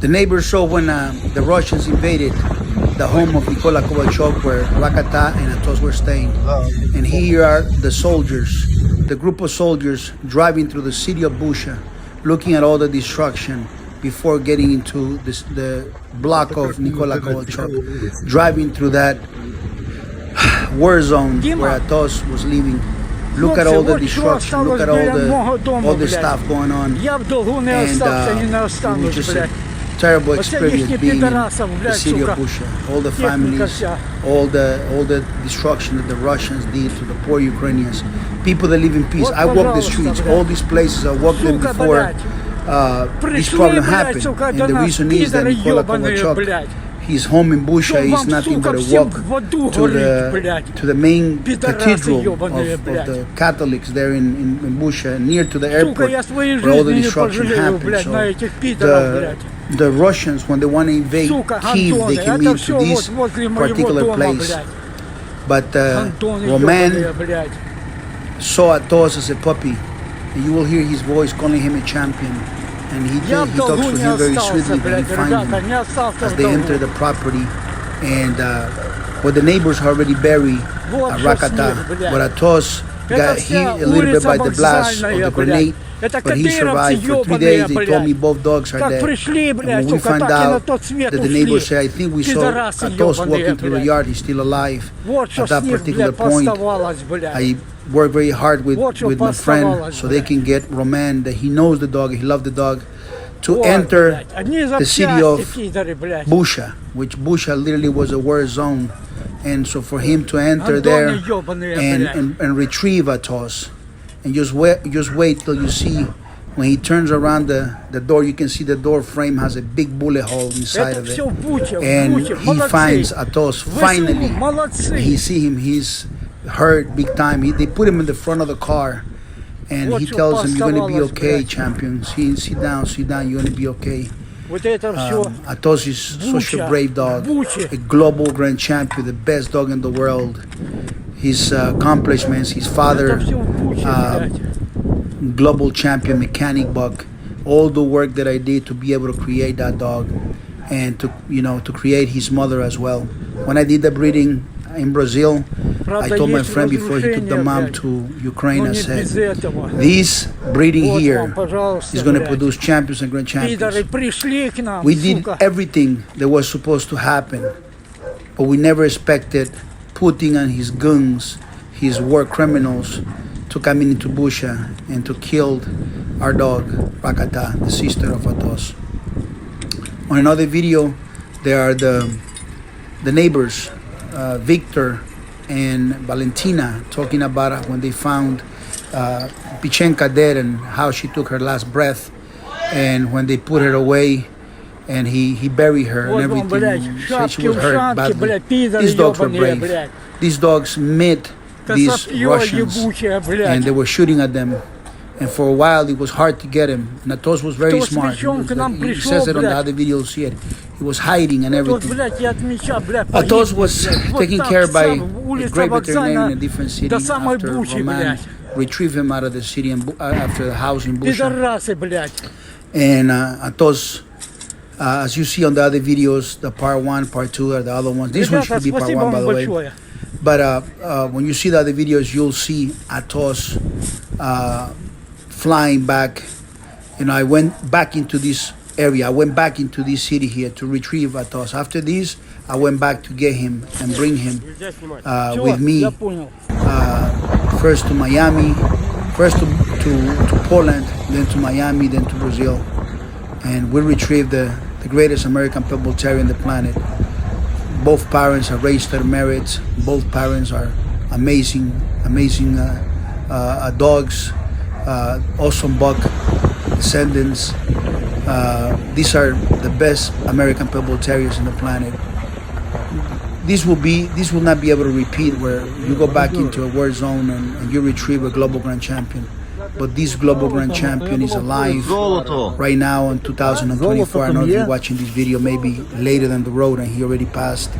The neighbors saw when the Russians invaded the home of Nikola Kovalchuk, where Rakata and Athos were staying. And here are the soldiers, the group of soldiers driving through the city of Bucha, looking at all the destruction before getting into the block of Nikola Kovalchuk, driving through that war zone where Athos was living. Look at all the destruction, look at all the stuff going on. And it was just a terrible experience being in the city of Bucha. All the families, all the destruction that the Russians did to the poor Ukrainians. People that live in peace. I walk the streets, all these places, I walked them before this problem happened. And the reason is that Nikola Kovalchuk, his home in Bucha is nothing but a walk to the main cathedral of the Catholics there in Bucha, near to the airport where all the destruction happened. So the Russians, when they want to invade Kyiv, they came into this particular place. But Roman saw Athos as a puppy, and you will hear his voice calling him a champion. And he talks to him very sweetly when he finds him as they enter the property. And where the neighbors already buried Rakata, but Athos got hit a little bit by the blast of the grenade, but he survived. For 3 days they told me both dogs are dead. And when we found out that the neighbors said, I think we saw Athos walking through the yard, he's still alive. At that particular point, I work very hard with my friend so they can get Roman, that he knows the dog, he loved the dog, to enter the city of Bucha, which Bucha literally was a war zone. And so for him to enter there and retrieve Athos, and just wait till you see when he turns around the door, you can see the door frame has a big bullet hole inside of it. And he finds Athos finally. He see him, he's hurt big time. They put him in the front of the car, and he tells him, "You're going to be okay, champion. Sit down, you're going to be okay." Athos is such a brave dog, a global grand champion, the best dog in the world. His accomplishments, his father, global champion mechanic buck, all the work that I did to be able to create that dog, and to create his mother as well. When I did the breeding in Brazil, I told my friend before he took the mom to Ukraine, I said, this breeding here is going to produce champions and grand champions. We did everything that was supposed to happen, but we never expected Putin and his goons, his war criminals, to come into Bucha and to kill our dog, Rakata, the sister of Athos. On another video, there are the neighbors, Victor and Valentina, talking about when they found Pichenka dead and how she took her last breath, and when they put her away and he buried her and everything. She was hurt badly. These dogs were brave. These dogs met these Russians and they were shooting at them. And for a while it was hard to get him. And Athos was very smart. He says it on the other video, you'll see it. He was hiding and everything. Athos was taken care of by a great veterinarian in a different city after Roman retrieved him out of the city after the house in Bucha. And Athos, as you see on the other videos, the part 1, part 2 are the other ones. This one should be part 1, by the way. But when you see the other videos, you'll see Athos flying back. I went back into this area. I went back into this city here to retrieve Athos. After this, I went back to get him and bring him with me. First to Miami, first to Poland, then to Miami, then to Brazil. And we retrieved the greatest American Pitbull Terrier on the planet. Both parents are raised to their merits. Both parents are amazing dogs, awesome buck descendants. These are the best American Pitbull Terriers on the planet. This will not be able to repeat where you go back into a war zone and you retrieve a global grand champion. But this global grand champion is alive right now in 2024. I don't know if you're watching this video maybe later than the road and he already passed.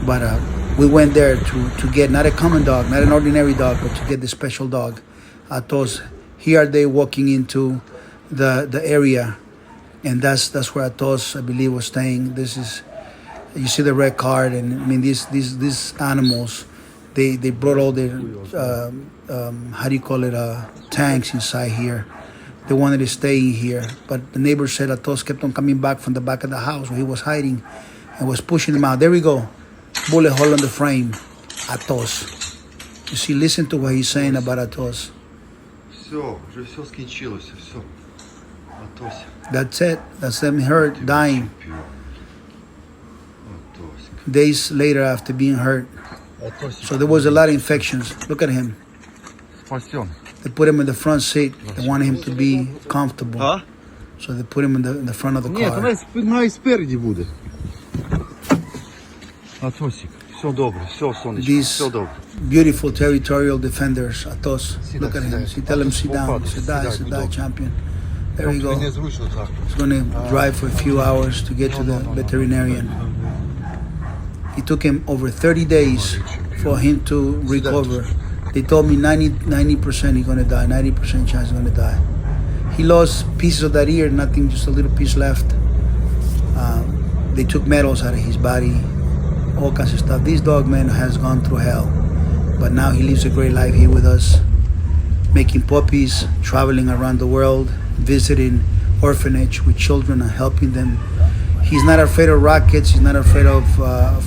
But we went there to get not a common dog, not an ordinary dog, but to get the special dog. Athos, here are they walking into the area and that's where Athos, I believe, was staying. This is, you see the red card, and I mean these animals, they brought all their how do you call it, tanks inside here. They wanted to stay here, but the neighbor said Athos kept on coming back from the back of the house where he was hiding, and was pushing him out. There we go, bullet hole in the frame, Athos. You see, listen to what he's saying about Athos. Все, вже все скінчилося, все. Атос. That's it. That's them hurt, dying. Чемпіон. Атос. Days later after being hurt. So there was a lot of infections. Look at him. Спасен. They put him in the front seat. They wanted him to be comfortable. А? So they put him in the front of the Ні, car. давай спереді буде. Атосик, все добре, все, сонечко, These все добре. beautiful territorial defenders, Athos. Sit Look down, at him. sit He down. tell him sit down. Sit Sit down, down, sit sit down. down, champion. There we go. Незручно так. He's going to drive for a few hours to get to the veterinarian. It took him over 30 days for him to recover. They told me 90% he's going to die, 90% chance he's going to die. He lost pieces of that ear, nothing, just a little piece left. They took metals out of his body, all kinds of stuff. This dog, man, has gone through hell. But now he lives a great life here with us, making puppies, traveling around the world, visiting orphanage with children and helping them. He's not afraid of rockets. He's not afraid of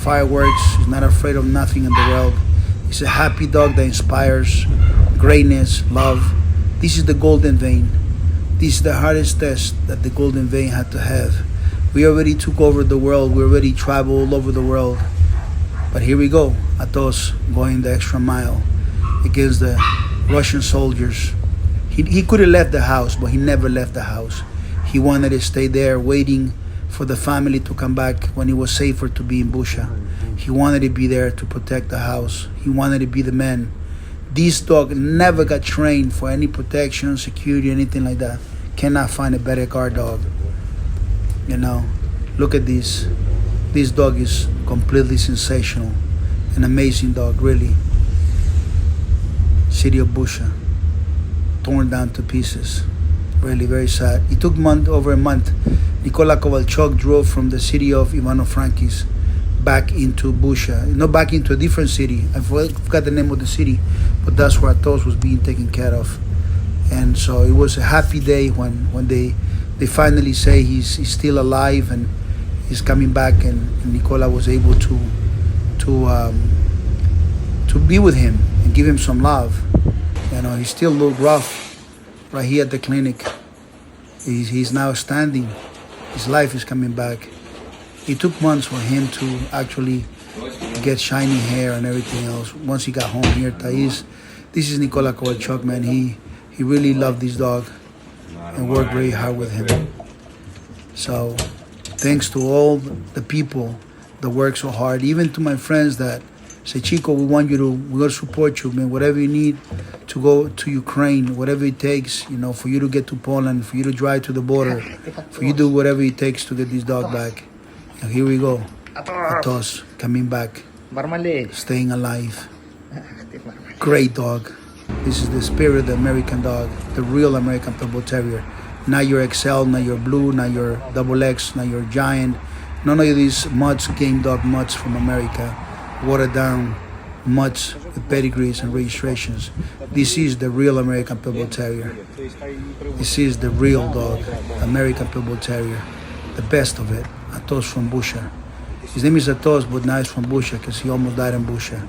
fireworks. He's not afraid of nothing in the world. He's a happy dog that inspires greatness, love. This is the golden vein. This is the hardest test that the golden vein had to have. We already took over the world. We already traveled all over the world. But here we go, Athos going the extra mile against the Russian soldiers. He could have left the house, but he never left the house. He wanted to stay there waiting for the family to come back when it was safer to be in Bucha. He wanted to be there to protect the house. He wanted to be the man. This dog never got trained for any protection, security, anything like that. Cannot find a better guard dog. You know, look at this. This dog is completely sensational. An amazing dog, really. City of Bucha, torn down to pieces. Really very sad. It took over a month. Nikola Kovalchuk drove from the city of Ivano-Frankivsk back into Bucha. Not back into a different city. I forgot the name of the city, but that's where Athos was being taken care of. And so it was a happy day when they finally say he's still alive and he's coming back, and Nikola was able to be with him and give him some love. You know, he still looked rough right here at the clinic. He's now standing. His life is coming back. It took months for him to actually get shiny hair and everything else. Once he got home here, Thais, this is Nikola Kovalchuk, man. He really loved this dog and worked very hard with him. So thanks to all the people that work so hard, even to my friends that say, Chico, we're going to support you, man. Whatever you need to go to Ukraine, whatever it takes, you know, for you to get to Poland, for you to drive to the border, for you to do whatever it takes to get this dog back. And here we go. Athos coming back, staying alive. Great dog. This is the spirit of the American dog, the real American Pitbull Terrier. Not your XL, not your Blue, not your XX, not your Giant. None of these game dog mutts from America, watered down mutts with pedigrees and registrations. This is the real American Pitbull Terrier. This is the real dog, American Pitbull Terrier, the best of it. Athos from Bucha. His name is Athos, but now he's from Bucha because he almost died in Bucha.